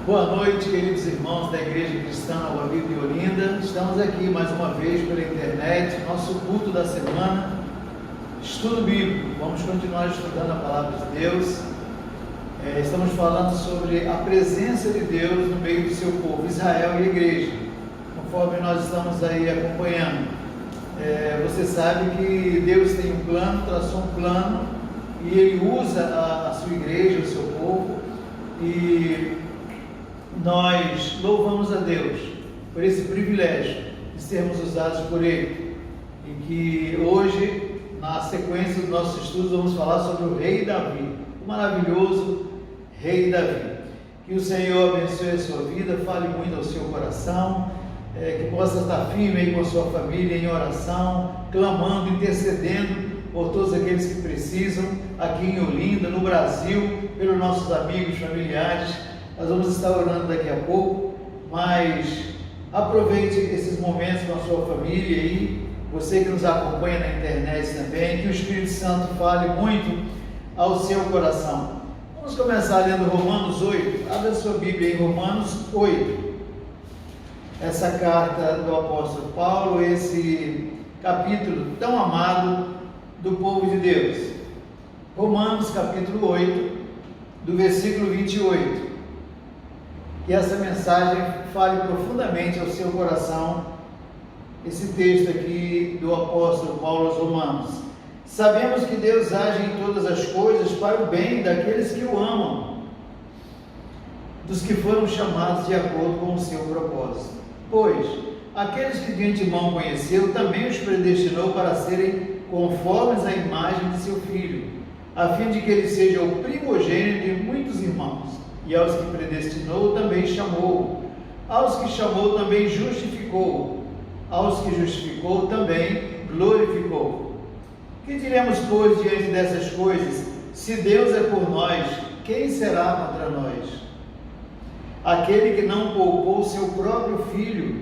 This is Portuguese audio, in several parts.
Boa noite, queridos irmãos da Igreja Cristã Nova Vida de Olinda. Estamos aqui mais uma vez pela internet, nosso culto da semana, estudo bíblico. Vamos continuar estudando a Palavra de Deus. Estamos falando sobre a presença de Deus no meio do seu povo, Israel e a Igreja. Conforme nós estamos aí acompanhando, você sabe que Deus tem um plano, traçou um plano, e Ele usa a sua Igreja, o seu povo, e nós louvamos a Deus por esse privilégio de sermos usados por Ele, e que hoje, na sequência dos nossos estudos, vamos falar sobre o rei Davi, o maravilhoso rei Davi. Que o Senhor abençoe a sua vida, fale muito ao seu coração, que possa estar firme aí com a sua família em oração, clamando, intercedendo por todos aqueles que precisam, aqui em Olinda, no Brasil, pelos nossos amigos, familiares. Nós vamos estar orando daqui a pouco, mas aproveite esses momentos com a sua família e você que nos acompanha na internet também, que o Espírito Santo fale muito ao seu coração. Vamos começar lendo Romanos 8. Abra a sua Bíblia em Romanos 8. Essa carta do apóstolo Paulo, esse capítulo tão amado do povo de Deus. Romanos capítulo 8, do versículo 28. Que essa mensagem fale profundamente ao seu coração, esse texto aqui do apóstolo Paulo aos Romanos. Sabemos que Deus age em todas as coisas para o bem daqueles que o amam, dos que foram chamados de acordo com o seu propósito. Pois, aqueles que de antemão conheceu, também os predestinou para serem conformes à imagem de seu Filho, a fim de que ele seja o primogênito de muitos irmãos. E aos que predestinou, também chamou. Aos que chamou, também justificou. Aos que justificou, também glorificou. Que diremos, pois, diante dessas coisas? Se Deus é por nós, quem será contra nós? Aquele que não poupou seu próprio Filho,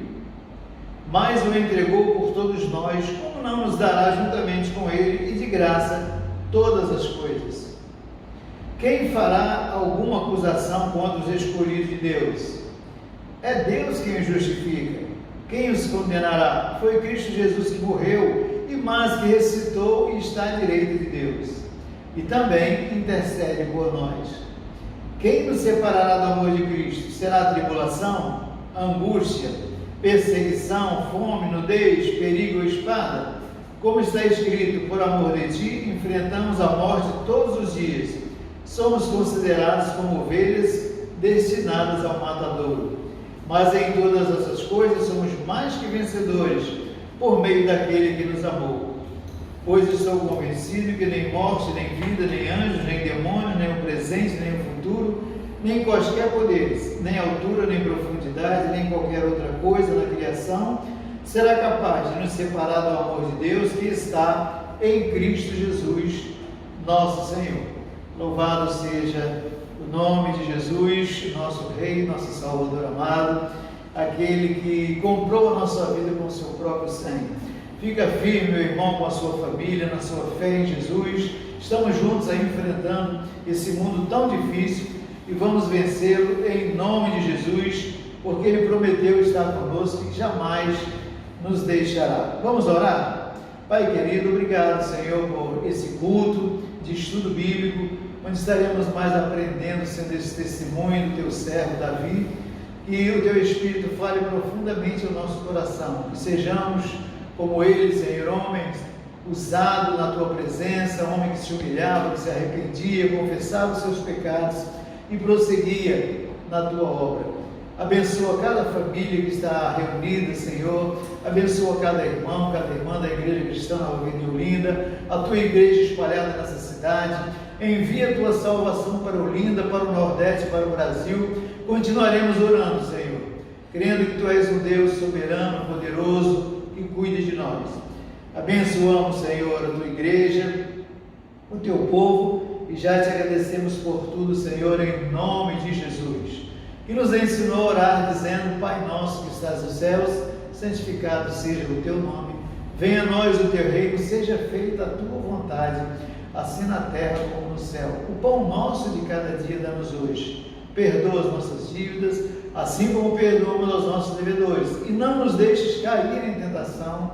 mas o entregou por todos nós, como não nos dará juntamente com ele e de graça todas as coisas? Quem fará alguma acusação contra os escolhidos de Deus? É Deus quem os justifica. Quem os condenará? Foi Cristo Jesus que morreu, mas que ressuscitou e está à direita de Deus, e também intercede por nós. Quem nos separará do amor de Cristo? Será a tribulação, angústia, perseguição, fome, nudez, perigo ou espada? Como está escrito, por amor de ti, enfrentamos a morte todos os dias. Somos considerados como ovelhas destinadas ao matadouro. Mas em todas essas coisas somos mais que vencedores, por meio daquele que nos amou. Pois estou convencido que nem morte, nem vida, nem anjos, nem demônios, nem o presente, nem o futuro, nem quaisquer poderes, nem altura, nem profundidade, nem qualquer outra coisa na criação será capaz de nos separar do amor de Deus que está em Cristo Jesus, nosso Senhor. Louvado seja o nome de Jesus, nosso Rei, nosso Salvador amado, aquele que comprou a nossa vida com o seu próprio sangue. Fica firme, meu irmão, com a sua família, na sua fé em Jesus. Estamos juntos aí enfrentando esse mundo tão difícil e vamos vencê-lo em nome de Jesus, porque Ele prometeu estar conosco e jamais nos deixará. Vamos orar? Pai querido, obrigado, Senhor, por esse culto de estudo bíblico, onde estaremos mais aprendendo, sendo esse testemunho do Teu servo Davi, que o Teu Espírito fale profundamente ao nosso coração, que sejamos como ele, Senhor, homem usado na Tua presença, homem que se humilhava, que se arrependia, confessava os seus pecados e prosseguia na Tua obra. Abençoa cada família que está reunida, Senhor. Abençoa cada irmão, cada irmã da Igreja Cristã Nova Vida de Olinda, a Tua igreja espalhada nessa cidade. Envia a Tua salvação para Olinda, para o Nordeste, para o Brasil. Continuaremos orando, Senhor, crendo que Tu és um Deus soberano, poderoso, que cuide de nós. Abençoamos, Senhor, a Tua igreja, o Teu povo, e já Te agradecemos por tudo, Senhor, em nome de Jesus, que nos ensinou a orar dizendo: Pai nosso que estás nos céus, santificado seja o Teu nome, venha a nós o Teu reino, seja feita a Tua vontade, assim na terra como no céu. O pão nosso de cada dia dá-nos hoje, perdoa as nossas dívidas, assim como perdoamos aos nossos devedores. E não nos deixes cair em tentação,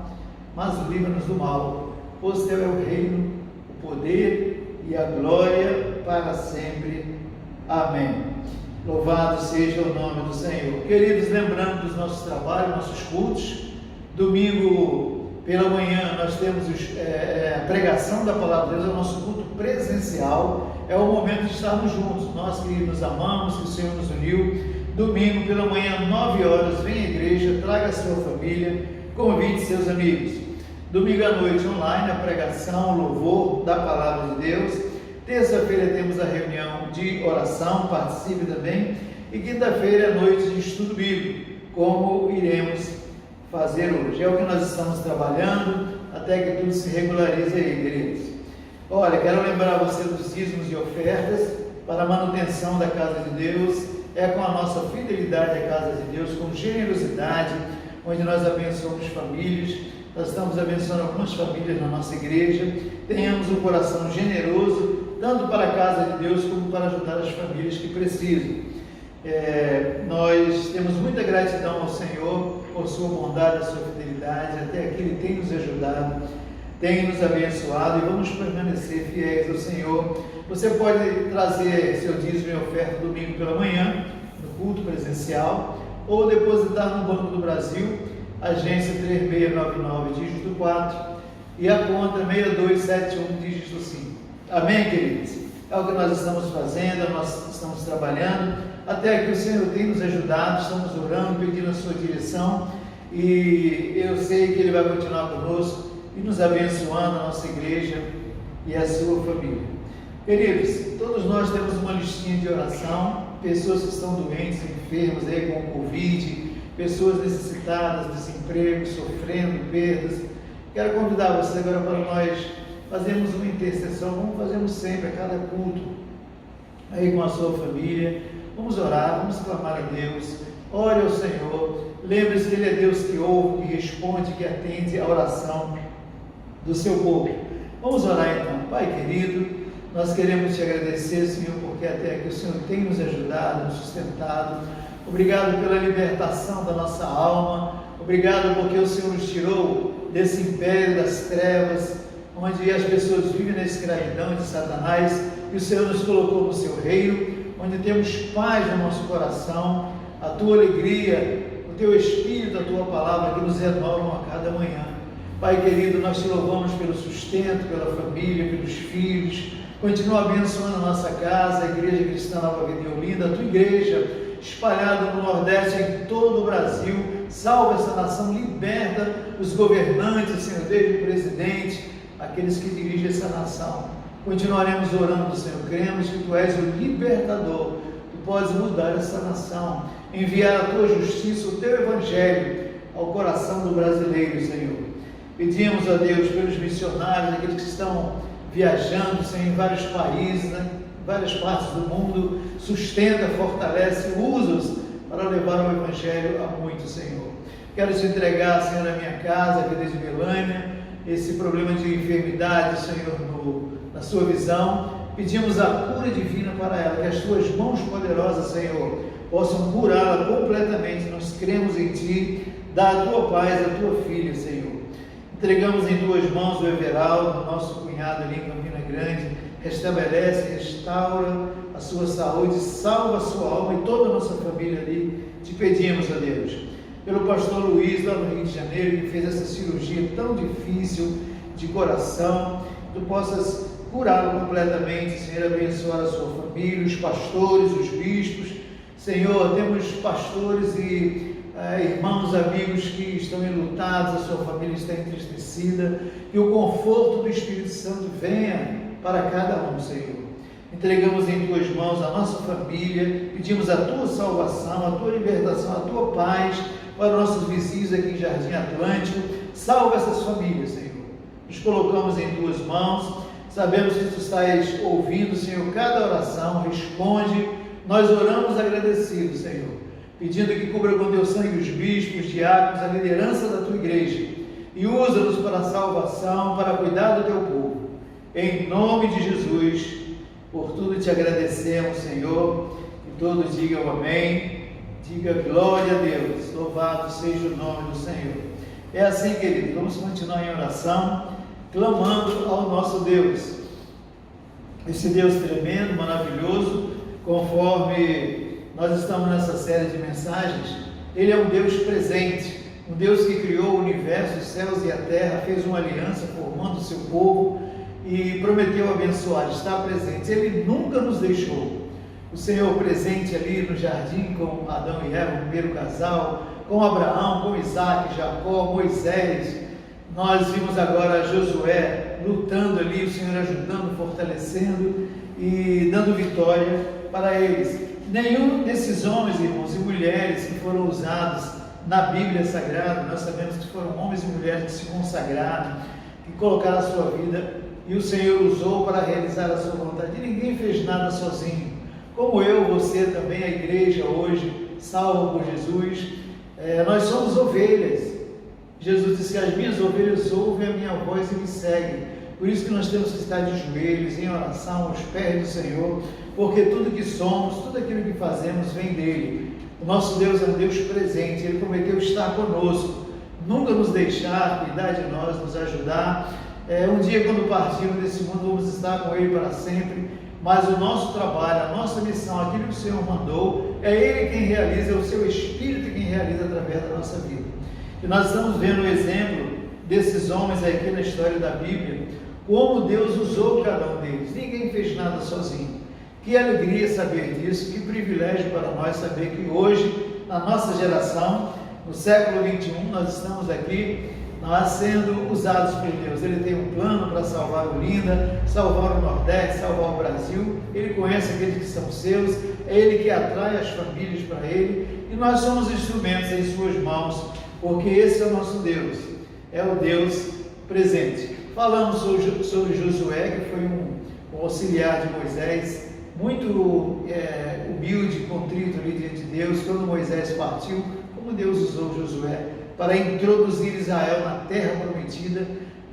mas livra-nos do mal. Pois teu é o reino, o poder e a glória para sempre. Amém. Louvado seja o nome do Senhor. Queridos, lembrando dos nossos trabalhos, nossos cultos, domingo pela manhã nós temos a pregação da Palavra de Deus, é o nosso culto presencial, é o momento de estarmos juntos, nós que nos amamos, que o Senhor nos uniu. Domingo pela manhã, 9 horas, vem à igreja, traga a sua família, convide seus amigos. Domingo à noite online, a pregação, o louvor da Palavra de Deus. Terça-feira temos a reunião de oração, participe também. E quinta-feira é noite de estudo bíblico, como iremos fazer hoje. É o que nós estamos trabalhando, até que tudo se regularize aí, queridos. Olha, quero lembrar você dos dízimos e ofertas para a manutenção da casa de Deus. É com a nossa fidelidade à casa de Deus, com generosidade, onde nós abençoamos famílias. Nós estamos abençoando algumas famílias na nossa igreja. Tenhamos um coração generoso, tanto para a casa de Deus, como para ajudar as famílias que precisam. Nós temos muita gratidão ao Senhor por sua bondade, a sua fidelidade. Até aqui Ele tem nos ajudado, tem nos abençoado, e vamos permanecer fiéis ao Senhor. Você pode trazer seu dízimo e oferta domingo pela manhã, no culto presencial, ou depositar no Banco do Brasil, agência 3699, dígito 4, e a conta 6271, dígito 5. Amém, queridos? É o que nós estamos fazendo, nós estamos trabalhando, até que o Senhor tem nos ajudado, estamos orando, pedindo a sua direção, e eu sei que Ele vai continuar conosco e nos abençoando, a nossa igreja e a sua família. Queridos, todos nós temos uma listinha de oração, pessoas que estão doentes, enfermas aí com o Covid, pessoas necessitadas, desemprego, sofrendo perdas. Quero convidar você agora para nós fazermos uma intercessão, como fazemos sempre a cada culto, aí com a sua família. Vamos orar, vamos clamar a Deus, ore ao Senhor, lembre-se que Ele é Deus que ouve, que responde, que atende a oração do seu povo. Vamos orar então. Pai querido, nós queremos te agradecer, Senhor, porque até aqui o Senhor tem nos ajudado, nos sustentado. Obrigado pela libertação da nossa alma, obrigado porque o Senhor nos tirou desse império das trevas, onde as pessoas vivem na escravidão de Satanás, e o Senhor nos colocou no seu reino, onde temos paz no nosso coração, a tua alegria, o teu Espírito, a tua palavra que nos renovam a cada manhã. Pai querido, nós te louvamos pelo sustento, pela família, pelos filhos. Continua abençoando a nossa casa, a Igreja Cristã Nova Vida em Olinda, a tua igreja espalhada no Nordeste, em todo o Brasil. Salva essa nação, liberta os governantes, Senhor, desde o presidente, aqueles que dirigem essa nação. Continuaremos orando, Senhor, cremos que Tu és o libertador, Tu podes mudar essa nação, enviar a Tua justiça, o Teu Evangelho ao coração do brasileiro, Senhor. Pedimos a Deus pelos missionários, aqueles que estão viajando, Senhor, em vários países, em várias partes do mundo. Sustenta, fortalece, usa-os para levar o Evangelho a muitos, Senhor. Quero te entregar, Senhor, a minha casa, aqui desde Belândia, esse problema de enfermidade, Senhor, na sua visão. Pedimos a cura divina para ela, que as tuas mãos poderosas, Senhor, possam curá-la completamente. Nós cremos em Ti, dá a Tua paz à Tua filha, Senhor. Entregamos em Tuas mãos o Everaldo, nosso cunhado ali em Campina Grande. Restabelece, restaura a sua saúde, salva a sua alma e toda a nossa família ali. Te pedimos, ó Deus, pelo pastor Luiz, lá no Rio de Janeiro, que fez essa cirurgia tão difícil de coração, Tu possas curá-lo completamente, Senhor, abençoar a sua família, os pastores, os bispos. Senhor, temos pastores e irmãos, amigos que estão enlutados, a sua família está entristecida, que o conforto do Espírito Santo venha para cada um, Senhor. Entregamos em Tuas mãos a nossa família, pedimos a Tua salvação, a Tua libertação, a Tua paz para os nossos vizinhos aqui em Jardim Atlântico. Salva essas famílias, Senhor. Nos colocamos em Tuas mãos, sabemos que Tu estás ouvindo, Senhor, cada oração, responde. Nós oramos agradecidos, Senhor, pedindo que cubra com Teu sangue os bispos, os diáconos, a liderança da Tua igreja, e usa-nos para a salvação, para cuidar do Teu povo. Em nome de Jesus, por tudo te agradecemos, Senhor, E todos digam amém, diga glória a Deus, louvado seja o nome do Senhor. É assim, queridos, vamos continuar em oração, clamando ao nosso Deus. Esse Deus tremendo, maravilhoso, conforme nós estamos nessa série de mensagens, Ele é um Deus presente, um Deus que criou o universo, os céus e a terra, fez uma aliança formando o seu povo e prometeu abençoar, está presente. Ele nunca nos deixou. O Senhor presente ali no jardim com Adão e Eva, o primeiro casal, com Abraão, com Isaac, Jacó, Moisés. Nós vimos agora Josué lutando ali, o Senhor ajudando, fortalecendo e dando vitória para eles. Nenhum desses homens, irmãos, e mulheres que foram usados na Bíblia Sagrada, nós sabemos que foram homens e mulheres que se consagraram, que colocaram a sua vida e o Senhor usou para realizar a sua vontade. E ninguém fez nada sozinho. Como eu, você também, a igreja hoje, salva por Jesus, nós somos ovelhas. Jesus disse que as minhas ovelhas ouvem a minha voz e me seguem. Por isso que nós temos que estar de joelhos, em oração, aos pés do Senhor, porque tudo que somos, tudo aquilo que fazemos vem dele. O nosso Deus é um Deus presente, Ele prometeu estar conosco, nunca nos deixar, cuidar de nós, nos ajudar. Um dia, quando partirmos desse mundo, vamos estar com Ele para sempre, mas o nosso trabalho, a nossa missão, aquilo que o Senhor mandou, é Ele quem realiza, é o Seu Espírito quem realiza através da nossa vida. E nós estamos vendo o exemplo desses homens aqui na história da Bíblia, como Deus usou cada um deles. Ninguém fez nada sozinho. Que alegria saber disso, que privilégio para nós saber que hoje, na nossa geração, no século XXI, nós estamos aqui, nós sendo usados por Deus. Ele tem um plano para salvar Olinda, salvar o Nordeste, salvar o Brasil. Ele conhece aqueles que são seus, é Ele que atrai as famílias para Ele, e nós somos instrumentos em suas mãos, porque esse é o nosso Deus, é o Deus presente. Falamos sobre Josué, que foi um auxiliar de Moisés, muito humilde, contrito ali diante de Deus. Quando Moisés partiu, como Deus usou Josué para introduzir Israel na terra prometida,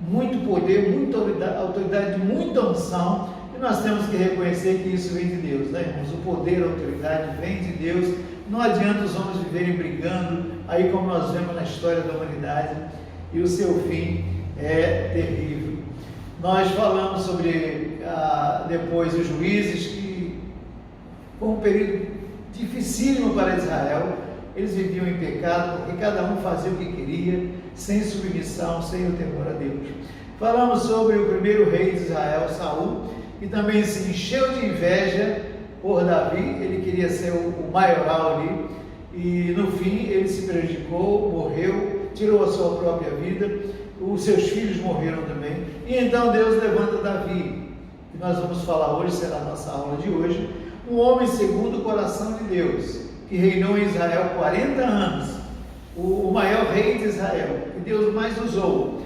muito poder, muita autoridade, muita unção, e nós temos que reconhecer que isso vem de Deus, né, irmãos? O poder, a autoridade vem de Deus. Não adianta os homens viverem brigando, aí como nós vemos na história da humanidade, e o seu fim é terrível. Nós falamos sobre depois os juízes, que foi um período dificílimo para Israel. Eles viviam em pecado, porque cada um fazia o que queria, sem submissão, sem o temor a Deus. Falamos sobre o primeiro rei de Israel, Saul, que também se encheu de inveja por Davi. Ele queria ser o maioral ali, e no fim ele se prejudicou, morreu, tirou a sua própria vida, os seus filhos morreram também, e então Deus levanta Davi, que nós vamos falar hoje, será a nossa aula de hoje, um homem segundo o coração de Deus, que reinou em Israel 40 anos, o maior rei de Israel, que Deus mais usou,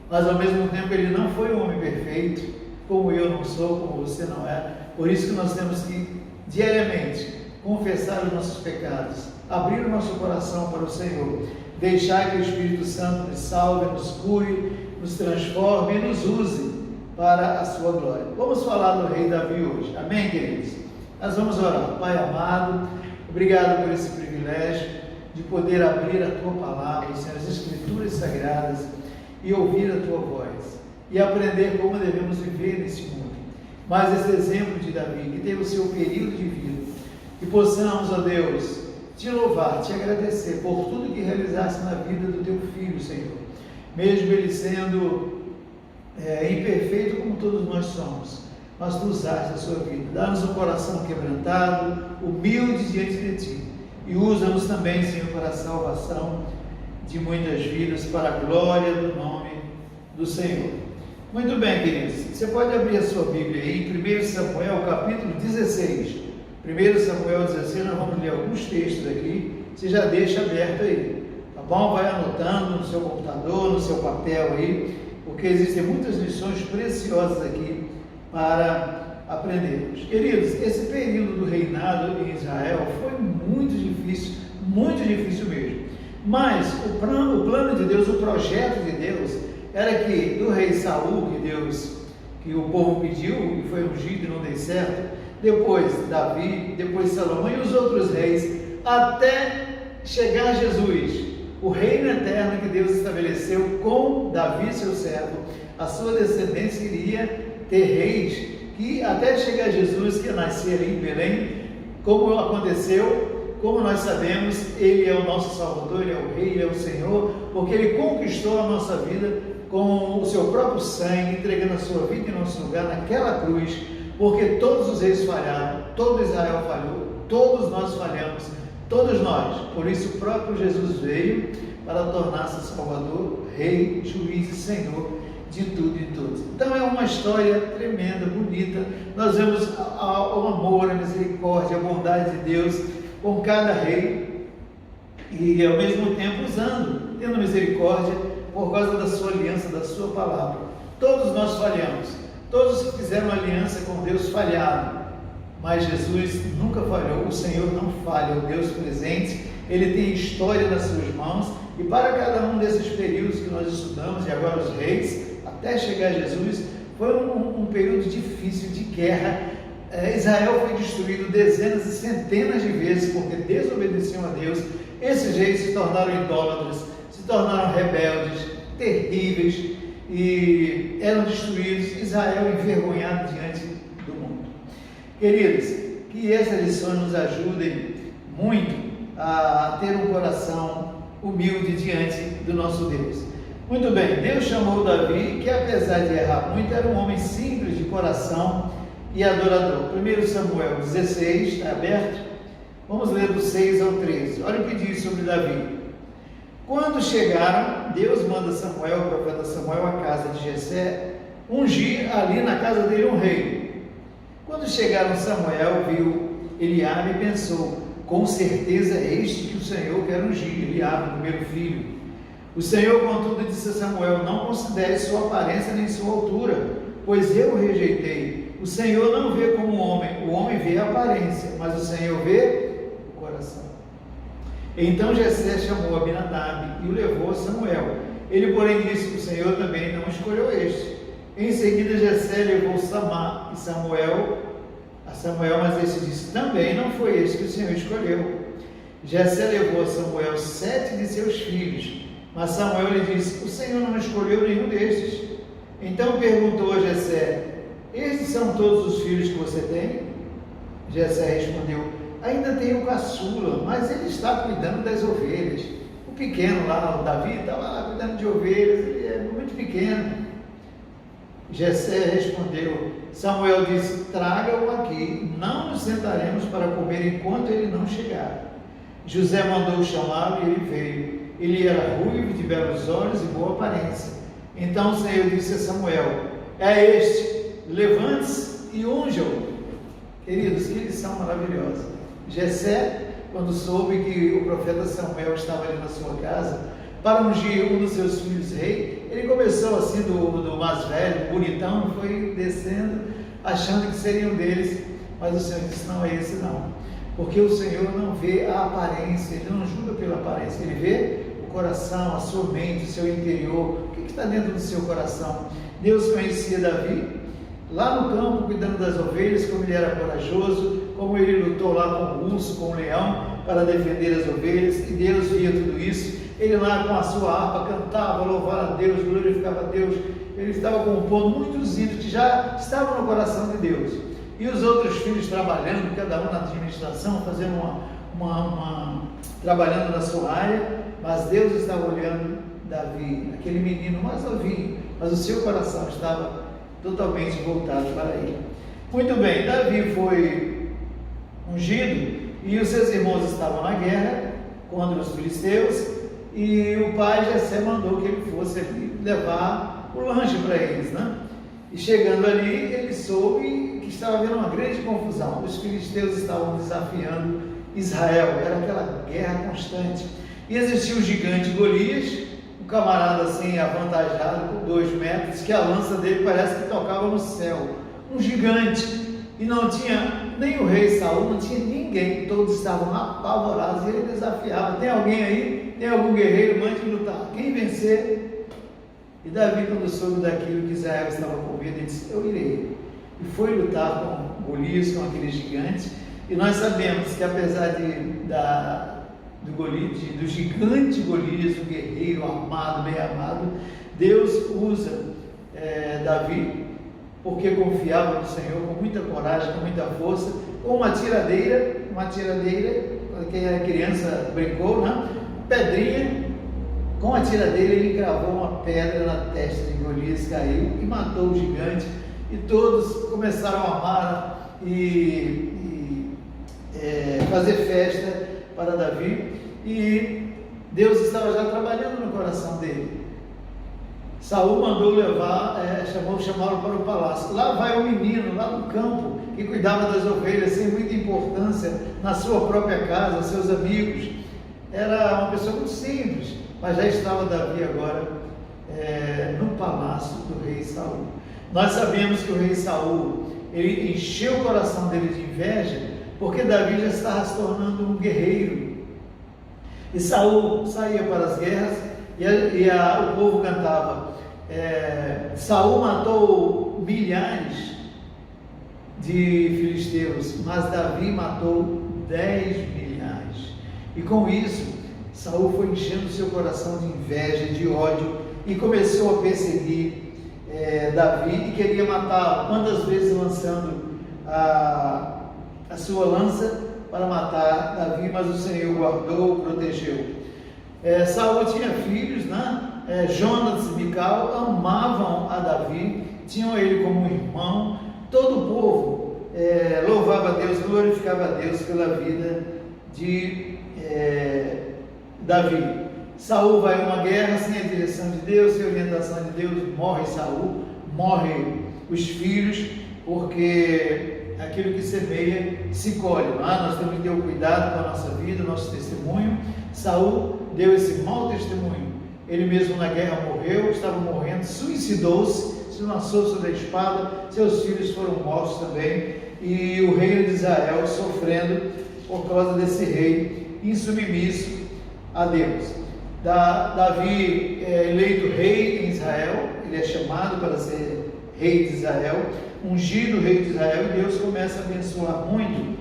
mas ao mesmo tempo ele não foi um homem perfeito, como eu não sou, como você não é. Por isso que nós temos que diariamente confessar os nossos pecados, abrir o nosso coração para o Senhor, deixar que o Espírito Santo nos salve, nos cure, nos transforme e nos use para a sua glória. Vamos falar do rei Davi hoje, amém, queridos? Nós vamos orar. Pai amado, obrigado por esse privilégio de poder abrir a Tua Palavra, Senhor, as Escrituras Sagradas, e ouvir a Tua voz, e aprender como devemos viver nesse mundo. Mas esse exemplo de Davi, que teve o seu período de vida, que possamos, ó Deus, Te louvar, Te agradecer por tudo que realizaste na vida do Teu Filho, Senhor, mesmo ele sendo imperfeito como todos nós somos, mas Tu usaste a sua vida. Dá-nos um coração quebrantado, humilde diante de Ti, e usa-nos também, Senhor, para a salvação de muitas vidas, para a glória do nome do Senhor. Muito bem, queridos, você pode abrir a sua Bíblia aí em 1 Samuel, capítulo 16. 1 Samuel 16, nós vamos ler alguns textos aqui, você já deixa aberto aí, tá bom? Vai anotando no seu computador, no seu papel aí, porque existem muitas lições preciosas aqui para aprendermos. Queridos, esse período do reinado em Israel foi muito difícil mesmo. Mas o plano de Deus, o projeto de Deus, era que do rei Saul, que o povo pediu e foi ungido e não deu certo, depois Davi, depois Salomão e os outros reis, até chegar Jesus, o reino eterno que Deus estabeleceu com Davi, seu servo. A sua descendência iria ter reis, que até chegar Jesus, que ia nascer ali em Belém, como aconteceu, como nós sabemos, Ele é o nosso Salvador, Ele é o Rei, Ele é o Senhor, porque Ele conquistou a nossa vida com o seu próprio sangue, entregando a sua vida em nosso lugar naquela cruz, porque todos os reis falharam, todo Israel falhou, todos nós falhamos, todos nós. Por isso o próprio Jesus veio para tornar-se Salvador, Rei, Juiz e Senhor de tudo e todos. Então é uma história tremenda, bonita. Nós vemos o amor, a misericórdia, a bondade de Deus com cada rei e ao mesmo tempo tendo misericórdia por causa da sua aliança, da sua palavra. Todos nós falhamos, todos que fizeram aliança com Deus falharam, mas Jesus nunca falhou. O Senhor não falha, o Deus presente, Ele tem história nas suas mãos, e para cada um desses períodos que nós estudamos, e agora os reis, até chegar a Jesus, foi um período difícil de guerra. Israel foi destruído dezenas e centenas de vezes porque desobedeciam a Deus. Esses reis se tornaram idólatras, se tornaram rebeldes, terríveis, e eram destruídos. Israel envergonhado diante do mundo. Queridos, que essas lições nos ajudem muito a ter um coração humilde diante do nosso Deus. Muito bem, Deus chamou Davi, que apesar de errar muito, era um homem simples de coração e adorador. 1 Samuel 16, está aberto? Vamos ler do 6 ao 13. Olha o que diz sobre Davi. Quando chegaram, Deus manda Samuel, o profeta Samuel, à casa de Jessé, ungir ali na casa dele um rei. Quando chegaram, Samuel viu Eliabe e pensou: com certeza é este que o Senhor quer ungir, Eliabe, o primeiro filho. O Senhor, contudo, disse a Samuel: não considere sua aparência nem sua altura, pois eu o rejeitei. O Senhor não vê como o homem vê a aparência, mas o Senhor vê o coração. Então Jessé chamou Abinadab e o levou a Samuel. Ele, porém, disse que o Senhor também não escolheu este. Em seguida, Jessé levou Samá e Samuel a Samuel, mas este disse: também não foi este que o Senhor escolheu. Jessé levou a Samuel 7 de seus filhos, mas Samuel lhe disse: o Senhor não escolheu nenhum destes. Então perguntou a Jessé: estes são todos os filhos que você tem? Jessé respondeu: ainda tenho o caçula, mas ele está cuidando das ovelhas. O pequeno lá, o Davi, estava lá cuidando de ovelhas, ele é muito pequeno. Jessé respondeu: Samuel disse: traga-o aqui, não nos sentaremos para comer enquanto ele não chegar. José mandou chamá-lo e ele veio. Ele era ruivo, de belos olhos e boa aparência. Então o Senhor disse a Samuel: é este, levante-se e unja-o. Queridos, que lição maravilhosa. Jessé, quando soube que o profeta Samuel estava ali na sua casa para ungir um dos seus filhos rei, ele começou assim do mais velho, bonitão, foi descendo, achando que seria um deles, mas o Senhor disse: não é esse não, porque o Senhor não vê a aparência, Ele não julga pela aparência, Ele vê o coração, a sua mente, o seu interior, o que está dentro do seu coração. Deus conhecia Davi lá no campo, cuidando das ovelhas, como ele era corajoso, como ele lutou lá com o urso, com o leão, para defender as ovelhas, e Deus via tudo isso. Ele lá com a sua harpa cantava, louvava a Deus, glorificava a Deus. Ele estava compondo muitos hinos que já estavam no coração de Deus. E os outros filhos trabalhando, cada um na administração, fazendo trabalhando na sua área, mas Deus estava olhando Davi, aquele menino mais novinho, mas o seu coração estava totalmente voltado para ele. Muito bem, Davi foi ungido e os seus irmãos estavam na guerra contra os filisteus, e o pai Jessé mandou que ele fosse ali levar o lanche para eles, né? E chegando ali, ele soube que estava havendo uma grande confusão. Os filisteus estavam desafiando Israel, era aquela guerra constante. E existia o gigante Golias, um camarada assim avantajado com 2 metros, que a lança dele parece que tocava no céu. Um gigante, e não tinha nem o rei Saul, não tinha ninguém, todos estavam apavorados, e ele desafiava: tem alguém aí? Tem algum guerreiro? Mande lutar. Quem vencer? E Davi, quando soube daquilo que Israel estava com medo, ele disse: eu irei. E foi lutar com Golias, com aquele gigante. E nós sabemos que apesar do gigante Golias, um guerreiro armado, bem armado, Deus usa Davi, porque confiava no Senhor, com muita coragem, com muita força, com uma tiradeira, quem era criança brincou, né? Pedrinha, com a tiradeira ele cravou uma pedra na testa de Golias, caiu e matou o gigante, e todos começaram a amar e fazer festa para Davi, e Deus estava já trabalhando no coração dele. Saul mandou chamaram para o palácio. Lá vai um menino, lá no campo, que cuidava das ovelhas sem muita importância na sua própria casa, seus amigos. Era uma pessoa muito simples, mas já estava Davi agora no palácio do rei Saul. Nós sabemos que o rei Saul, ele encheu o coração dele de inveja, porque Davi já estava se tornando um guerreiro. E Saul saía para as guerras o povo cantava: Saul matou milhares de filisteus, mas Davi matou 10 milhares. E com isso, Saul foi enchendo seu coração de inveja, de ódio, e começou a perseguir Davi e queria matá-lo, quantas vezes lançando a sua lança para matar Davi, mas o Senhor guardou, protegeu. Saul tinha filhos, né? Jonas e Mical amavam a Davi, tinham ele como um irmão. Todo o povo louvava a Deus, glorificava a Deus pela vida de Davi. Saul vai a uma guerra sem a direção de Deus, sem a orientação de Deus, morre Saul, morrem os filhos, porque aquilo que semeia se colhe. Nós temos que ter o cuidado com a nossa vida, o nosso testemunho. Saul deu esse mau testemunho. Ele mesmo na guerra morreu, estava morrendo, suicidou-se, se lançou sobre a espada, seus filhos foram mortos também, e o reino de Israel sofrendo por causa desse rei insubmisso a Deus. Davi é eleito rei em Israel, ele é chamado para ser rei de Israel, ungido rei de Israel, e Deus começa a abençoar muito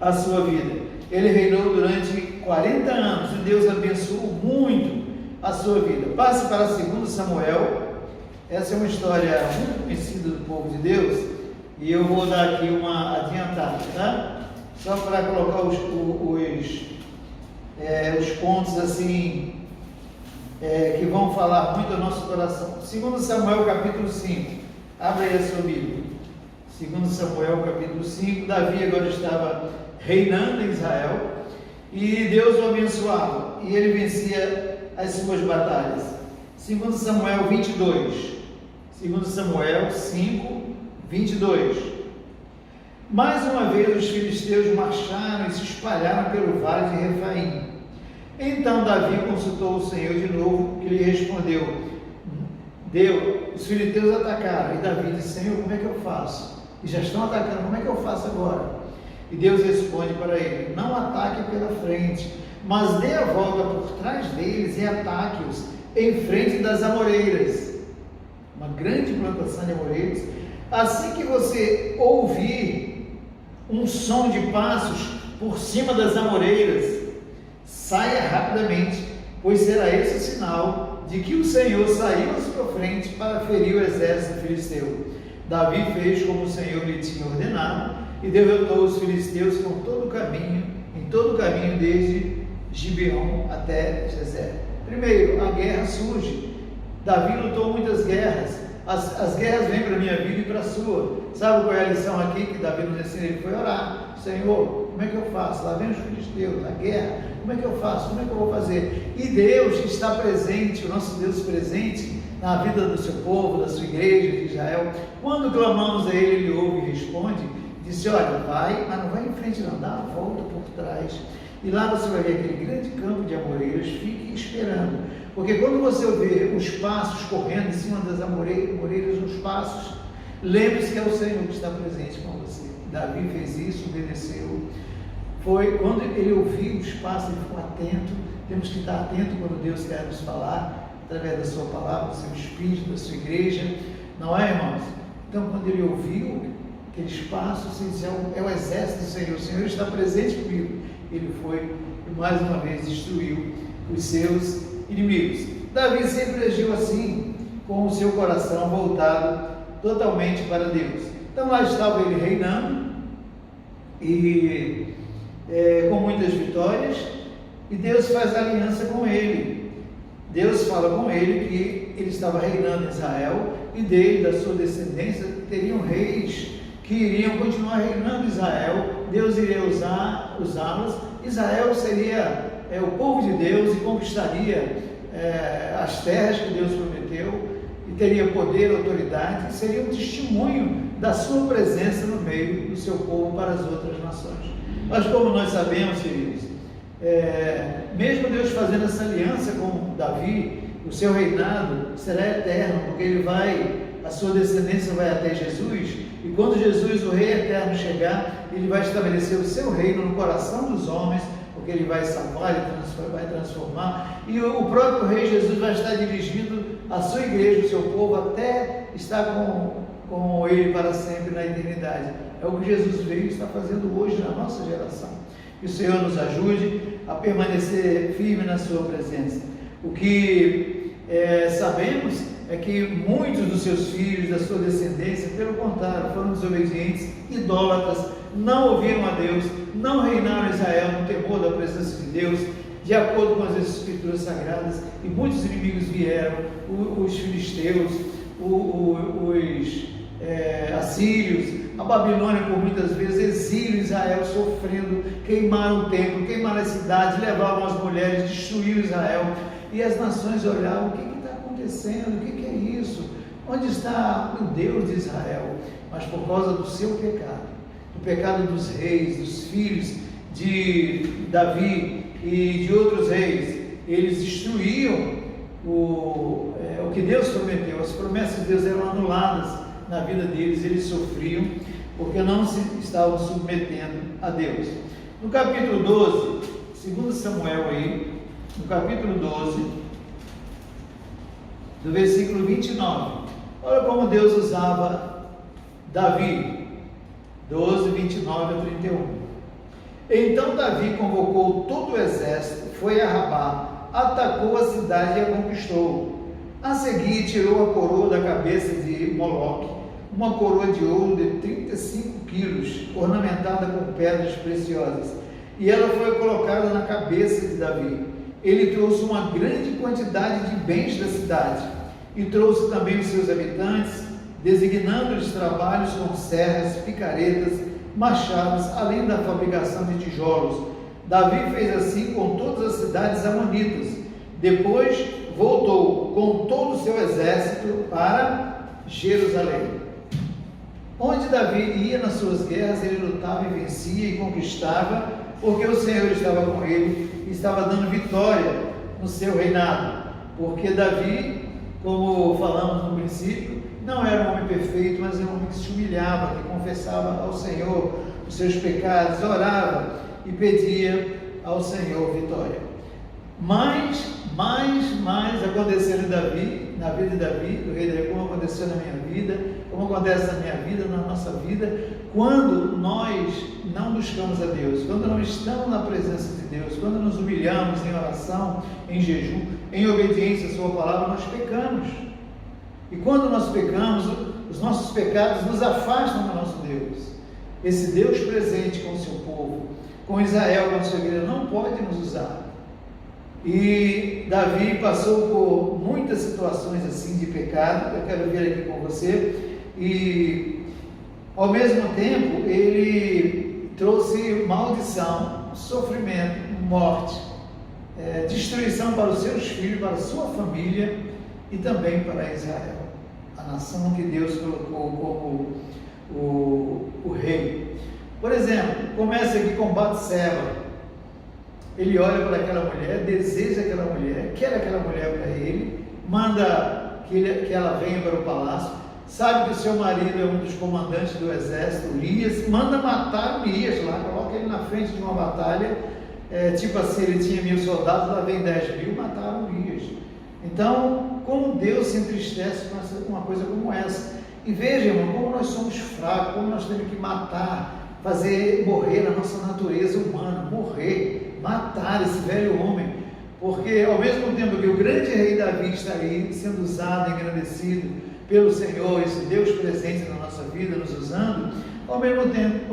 a sua vida. Ele reinou durante 40 anos e Deus abençoou muito a sua vida. Passe para 2 Samuel. Essa é uma história muito conhecida do povo de Deus, e eu vou dar aqui uma adiantada, tá? Só para colocar os pontos assim que vão falar muito ao nosso coração. 2 Samuel capítulo 5, abre aí a sua Bíblia. 2 Samuel capítulo 5, Davi agora estava reinando em Israel, e Deus o abençoava, e ele vencia as suas batalhas. 2 Samuel 22, 2 Samuel 5, 22. Mais uma vez os filisteus marcharam e se espalharam pelo vale de Refaim. Então Davi consultou o Senhor de novo, que lhe respondeu: os filisteus atacaram. E Davi disse: Senhor, como é que eu faço? E já estão atacando, como é que eu faço agora? E Deus responde para ele: não ataque pela frente, mas dê a volta por trás deles e ataque-os em frente das amoreiras. Uma grande plantação de amoreiras. Assim que você ouvir um som de passos por cima das amoreiras, saia rapidamente, pois será esse o sinal de que o Senhor saiu à sua frente para ferir o exército filisteu. Davi fez como o Senhor lhe tinha ordenado e derrotou os filisteus em todo o caminho desde Gibeon até Gezer. Primeiro, a guerra surge. Davi lutou muitas guerras. As guerras vêm para a minha vida e para a sua. Sabe qual é a lição aqui que Davi nos ensina? Ele foi orar: Senhor, como é que eu faço? Lá vem os filisteus, a guerra, como é que eu faço? Como é que eu vou fazer? E Deus está presente, o nosso Deus presente na vida do seu povo, da sua igreja de Israel. Quando clamamos a Ele, Ele ouve e responde. Disse: olha, vai, mas não vai em frente não, dá a volta por trás. E lá você vai ver aquele grande campo de amoreiras, fique esperando. Porque quando você ver os passos correndo em cima das amoreiras, os passos, lembre-se que é o Senhor que está presente com você. Davi fez isso, obedeceu. Foi quando ele ouviu os passos, ele ficou atento. Temos que estar atento quando Deus quer nos falar, através da sua palavra, do seu Espírito, da sua igreja. Não é, irmãos? Então, quando ele ouviu aquele espaço, assim, é o exército do Senhor. O Senhor está presente comigo. Ele foi e mais uma vez destruiu os seus inimigos. Davi sempre agiu assim, com o seu coração voltado totalmente para Deus. Então lá estava ele reinando e com muitas vitórias, e Deus faz aliança com ele. Deus fala com ele que ele estava reinando em Israel e dele, da sua descendência, teriam reis que iriam continuar reinando Israel. Deus iria usá-los. Israel seria o povo de Deus e conquistaria as terras que Deus prometeu e teria poder, autoridade, e seria um testemunho da sua presença no meio do seu povo para as outras nações. Mas como nós sabemos, queridos, mesmo Deus fazendo essa aliança com Davi, o seu reinado será eterno, porque a sua descendência vai até Jesus, e quando Jesus, o Rei eterno, chegar, ele vai estabelecer o seu reino no coração dos homens, porque ele vai salvar, ele vai transformar, e o próprio Rei Jesus vai estar dirigindo a sua igreja, o seu povo, até estar com ele para sempre na eternidade. É o que Jesus veio e está fazendo hoje na nossa geração. Que o Senhor nos ajude a permanecer firme na sua presença. O que sabemos é que muitos dos seus filhos, da sua descendência, pelo contrário, foram desobedientes, idólatras, não ouviram a Deus, não reinaram em Israel no temor da presença de Deus, de acordo com as Escrituras Sagradas, e muitos inimigos vieram, os filisteus, os assírios, a Babilônia por muitas vezes, exílio Israel, sofrendo, queimaram o templo, queimaram as cidades, levavam as mulheres, destruíram Israel, e as nações olhavam: o que está acontecendo? O que é isso? Onde está o Deus de Israel? Mas por causa do seu pecado, do pecado dos reis, dos filhos de Davi e de outros reis, eles destruíam o que Deus prometeu. As promessas de Deus eram anuladas na vida deles, eles sofriam porque não se estavam submetendo a Deus. No capítulo 12, 2 Samuel aí, no capítulo 12, do versículo 29, olha como Deus usava Davi, 12, 29 a 31. Então Davi convocou todo o exército, foi a Rabá, atacou a cidade e a conquistou. A seguir tirou a coroa da cabeça de Moloque, uma coroa de ouro de 35 quilos, ornamentada com pedras preciosas, e ela foi colocada na cabeça de Davi. Ele trouxe uma grande quantidade de bens da cidade, e trouxe também os seus habitantes, designando-lhes trabalhos com serras, picaretas, machados, além da fabricação de tijolos. Davi fez assim com todas as cidades amonitas. Depois voltou com todo o seu exército para Jerusalém. Onde Davi ia nas suas guerras, ele lutava e vencia e conquistava, porque o Senhor estava com ele e estava dando vitória no seu reinado. Porque Davi, como falamos no princípio, não era um homem perfeito, mas era um homem que se humilhava, que confessava ao Senhor os seus pecados, orava e pedia ao Senhor vitória. Mais aconteceu em Davi, na vida de Davi, do rei Davi, como aconteceu na minha vida, como acontece na minha vida, na nossa vida, quando nós não buscamos a Deus, quando não estamos na presença de Deus, quando nos humilhamos em oração, em jejum, em obediência à sua palavra, nós pecamos. E quando nós pecamos, os nossos pecados nos afastam do nosso Deus. Esse Deus presente com o seu povo, com Israel, com a sua igreja, não pode nos usar. E Davi passou por muitas situações assim de pecado, eu quero ver aqui com você, e ao mesmo tempo ele trouxe maldição, sofrimento, morte, destruição para os seus filhos, para a sua família e também para Israel, a nação que Deus colocou como o rei. Por exemplo, começa aqui com Batseba. Ele olha para aquela mulher, deseja aquela mulher, quer aquela mulher para ele, manda que ela venha para o palácio, sabe que o seu marido é um dos comandantes do exército, Urias, manda matar Urias lá, coloca ele na frente de uma batalha, tipo assim, ele tinha 1000 soldados, lá vem 10.000, mataram Urias. Então, como Deus se entristece com uma coisa como essa? E veja, irmão, como nós somos fracos, como nós temos que matar, fazer morrer a nossa natureza humana, morrer, matar esse velho homem. Porque ao mesmo tempo que o grande rei Davi está aí, sendo usado, engrandecido pelo Senhor, esse Deus presente na nossa vida, nos usando, ao mesmo tempo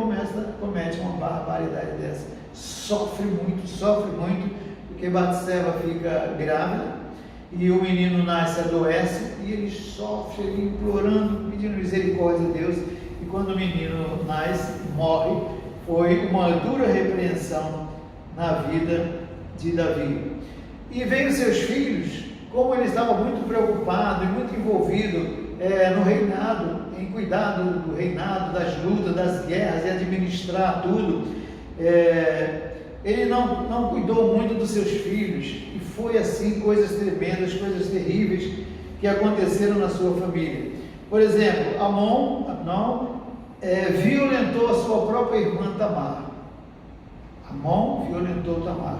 comete uma barbaridade dessa. Sofre muito, porque Batseba fica grávida, e o menino nasce, adoece, e ele sofre, ele implorando, pedindo misericórdia a Deus, e quando o menino nasce, morre. Foi uma dura repreensão na vida de Davi. E veio seus filhos, como ele estava muito preocupado e muito envolvido no reinado, em cuidar do reinado, das lutas, das guerras, e administrar tudo, ele não cuidou muito dos seus filhos, e foi assim coisas tremendas, coisas terríveis que aconteceram na sua família. Por exemplo, Amnon violentou a sua própria irmã Tamar. Amnon violentou Tamar.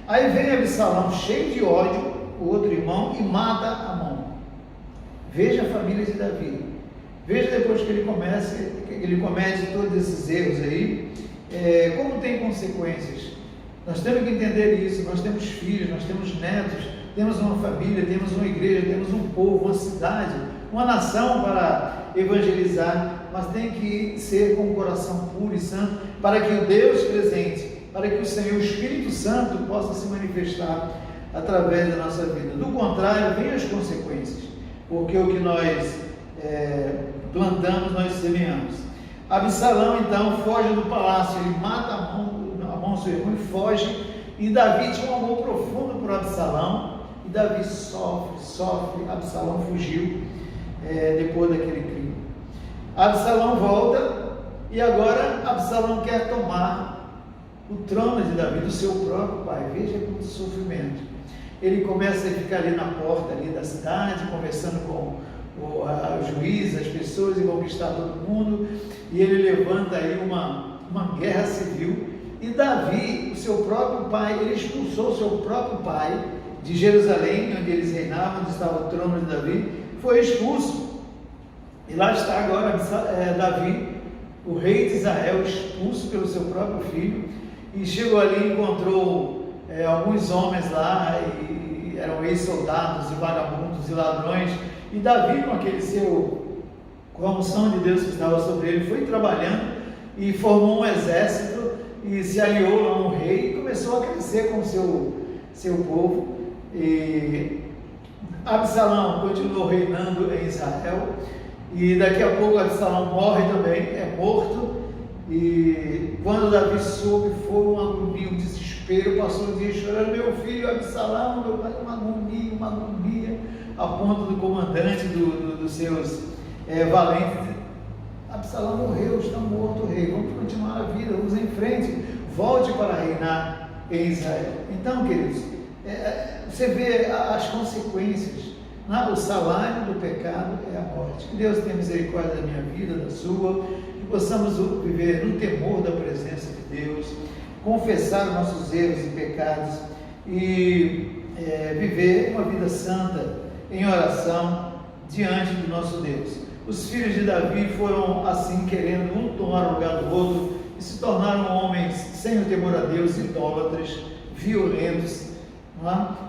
Aí vem Absalão, cheio de ódio, o outro irmão, e mata Amnon. Veja a família de Davi. Veja depois que ele comete todos esses erros aí, como tem consequências. Nós temos que entender isso. Nós temos filhos, nós temos netos, temos uma família, temos uma igreja, temos um povo, uma cidade, uma nação para evangelizar, mas tem que ser com o coração puro e santo, para que o Deus presente, para que o Senhor, o Espírito Santo, possa se manifestar através da nossa vida. Do contrário, vem as consequências, porque o que nós plantamos, nós semeamos. Absalão, então, foge do palácio, ele mata Amnon, seu irmão, e foge, e Davi tinha um amor profundo por Absalão, e Davi sofre, Absalão fugiu depois daquele crime. Absalão volta, e agora Absalão quer tomar o trono de Davi, do seu próprio pai. Veja quanto sofrimento. Ele começa a ficar ali na porta ali da cidade, conversando com os juízes, as pessoas, e conquistar todo mundo, e ele levanta aí uma guerra civil, e Davi, o seu próprio pai, ele expulsou o seu próprio pai de Jerusalém, onde eles reinavam, onde estava o trono de Davi, foi expulso, e lá está agora Davi, o rei de Israel, expulso pelo seu próprio filho, e chegou ali e encontrou alguns homens lá, e eram ex-soldados, e vagabundos, e ladrões, e Davi, com a unção de Deus que estava sobre ele, foi trabalhando, e formou um exército, e se aliou a um rei, e começou a crescer com o seu povo, e Absalão continuou reinando em Israel, e daqui a pouco Absalão morre também, é morto. E quando Davi soube, foi uma agonia, um desespero, passou o dia chorando, meu filho Absalão, meu pai, uma agonia, a ponto do comandante dos seus valentes, Absalão morreu, está morto o rei, vamos continuar a vida, vamos em frente, volte para reinar em Israel. Então, queridos, você vê as consequências. O salário do pecado é a morte. Que Deus tenha misericórdia da minha vida, da sua, que possamos viver no temor da presença de Deus, confessar nossos erros e pecados e viver uma vida santa em oração diante do nosso Deus. Os filhos de Davi foram assim, querendo um tomar o lugar do outro, e se tornaram homens sem o temor a Deus, idólatras, violentos,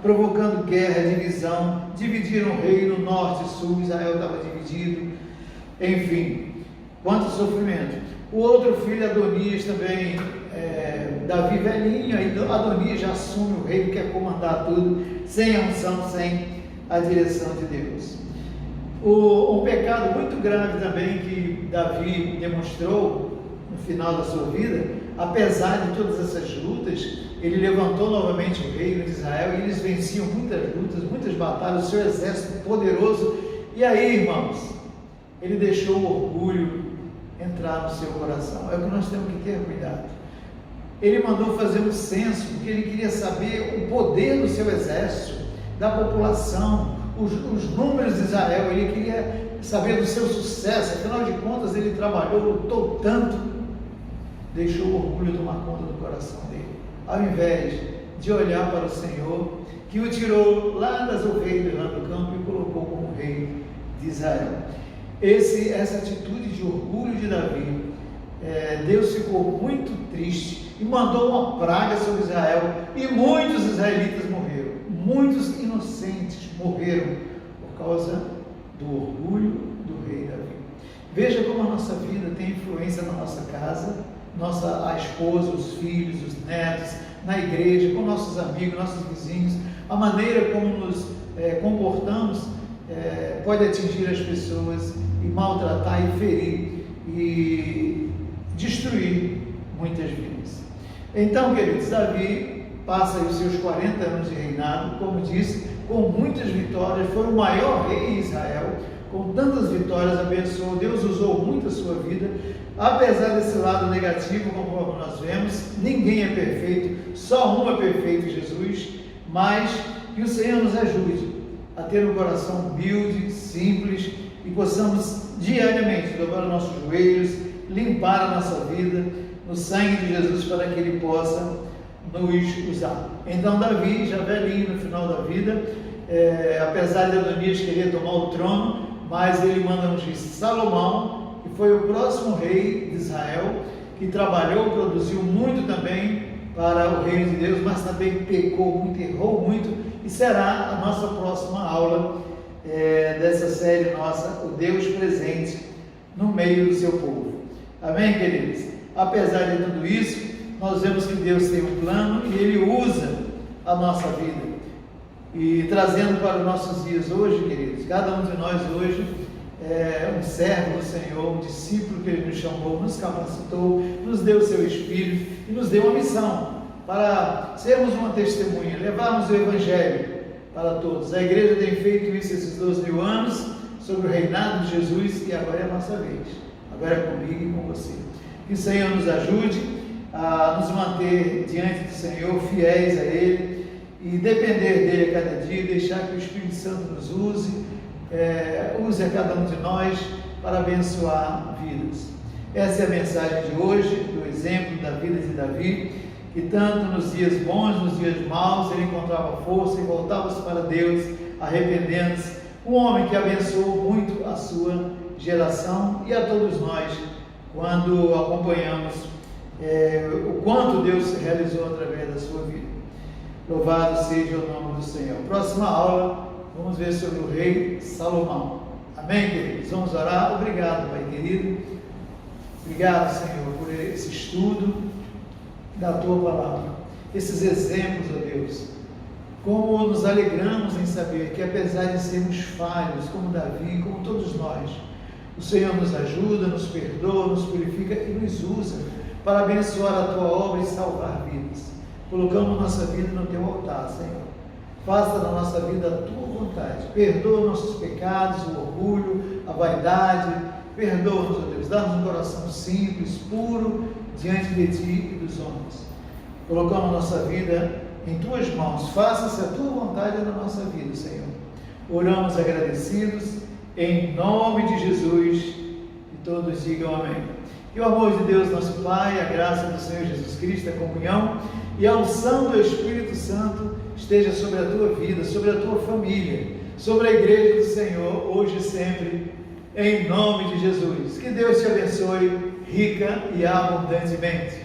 provocando guerra, divisão, dividiram o reino norte e sul, Israel estava dividido, enfim, quanto sofrimento. O outro filho, Adonias, também, Davi velhinho, aí Adonias já assume o reino, quer comandar tudo, sem a unção, sem a direção de Deus. Um pecado muito grave também que Davi demonstrou no final da sua vida, apesar de todas essas lutas, ele levantou novamente o reino de Israel, e eles venciam muitas lutas, muitas batalhas, o seu exército poderoso, e aí, irmãos, ele deixou o orgulho entrar no seu coração. É o que nós temos que ter cuidado. Ele mandou fazer um censo, porque ele queria saber o poder do seu exército, da população, os números de Israel, ele queria saber do seu sucesso, afinal de contas ele trabalhou, lutou tanto, deixou o orgulho tomar conta do coração dele, ao invés de olhar para o Senhor, que o tirou lá das ovelhas, lá do campo, e colocou como rei de Israel. essa atitude de orgulho de Davi, Deus ficou muito triste e mandou uma praga sobre Israel, e muitos israelitas morreram, muitos inocentes morreram por causa do orgulho do rei Davi. Veja como a nossa vida tem influência na nossa casa, a esposa, os filhos, os netos, na igreja, com nossos amigos, nossos vizinhos. A maneira como nos comportamos pode atingir as pessoas e maltratar e ferir e destruir muitas vidas. Então, queridos, Davi passa os seus 40 anos de reinado, como disse, com muitas vitórias, foi o maior rei em Israel, com tantas vitórias, abençoou, Deus usou muito a sua vida, apesar desse lado negativo, como nós vemos, ninguém é perfeito, só um é perfeito, Jesus, mas que o Senhor nos ajude a ter um coração humilde, simples, e possamos diariamente dobrar os nossos joelhos, limpar a nossa vida no sangue de Jesus, para que Ele possa nos usar. Então Davi, já velhinho no final da vida, apesar de Adonias querer tomar o trono, mas ele manda ungir Salomão, que foi o próximo rei de Israel, que trabalhou, produziu muito também para o reino de Deus, mas também pecou muito, errou muito, e será a nossa próxima aula dessa série nossa, o Deus presente no meio do seu povo. Amém, queridos? Apesar de tudo isso, nós vemos que Deus tem um plano e Ele usa a nossa vida. E trazendo para os nossos dias hoje, queridos, cada um de nós hoje é um servo do Senhor, um discípulo que Ele nos chamou, nos capacitou, nos deu o seu Espírito e nos deu uma missão para sermos uma testemunha, levarmos o Evangelho para todos. A igreja tem feito isso esses 12.000 anos, sobre o reinado de Jesus, e agora é a nossa vez. Agora é comigo e com você. Que o Senhor nos ajude a nos manter diante do Senhor, fiéis a Ele, e depender dEle a cada dia, deixar que o Espírito Santo nos use a cada um de nós para abençoar vidas. Essa é a mensagem de hoje, do exemplo da vida de Davi, que tanto nos dias bons, nos dias maus, ele encontrava força e voltava-se para Deus, arrependendo-se. Um homem que abençoou muito a sua geração e a todos nós, quando acompanhamos o quanto Deus realizou através da sua vida. Louvado seja o nome do Senhor. Próxima aula, vamos ver sobre o rei Salomão. Amém, queridos? Vamos orar. Obrigado, Pai querido. Obrigado, Senhor, por esse estudo da Tua Palavra. Esses exemplos, ó Deus, como nos alegramos em saber que, apesar de sermos falhos, como Davi, como todos nós, o Senhor nos ajuda, nos perdoa, nos purifica e nos usa para abençoar a Tua obra e salvar vidas. Colocamos nossa vida no Teu altar, Senhor. Faça na nossa vida a Tua vontade. Perdoa nossos pecados, o orgulho, a vaidade. Perdoa-nos, ó Deus. Dá-nos um coração simples, puro, diante de Ti e dos homens. Colocamos nossa vida em Tuas mãos. Faça-se a Tua vontade na nossa vida, Senhor. Oramos agradecidos, em nome de Jesus, e todos digam amém. Que o amor de Deus, nosso Pai, a graça do Senhor Jesus Cristo, a comunhão e a unção do Espírito Santo esteja sobre a tua vida, sobre a tua família, sobre a igreja do Senhor, hoje e sempre, em nome de Jesus. Que Deus te abençoe rica e abundantemente.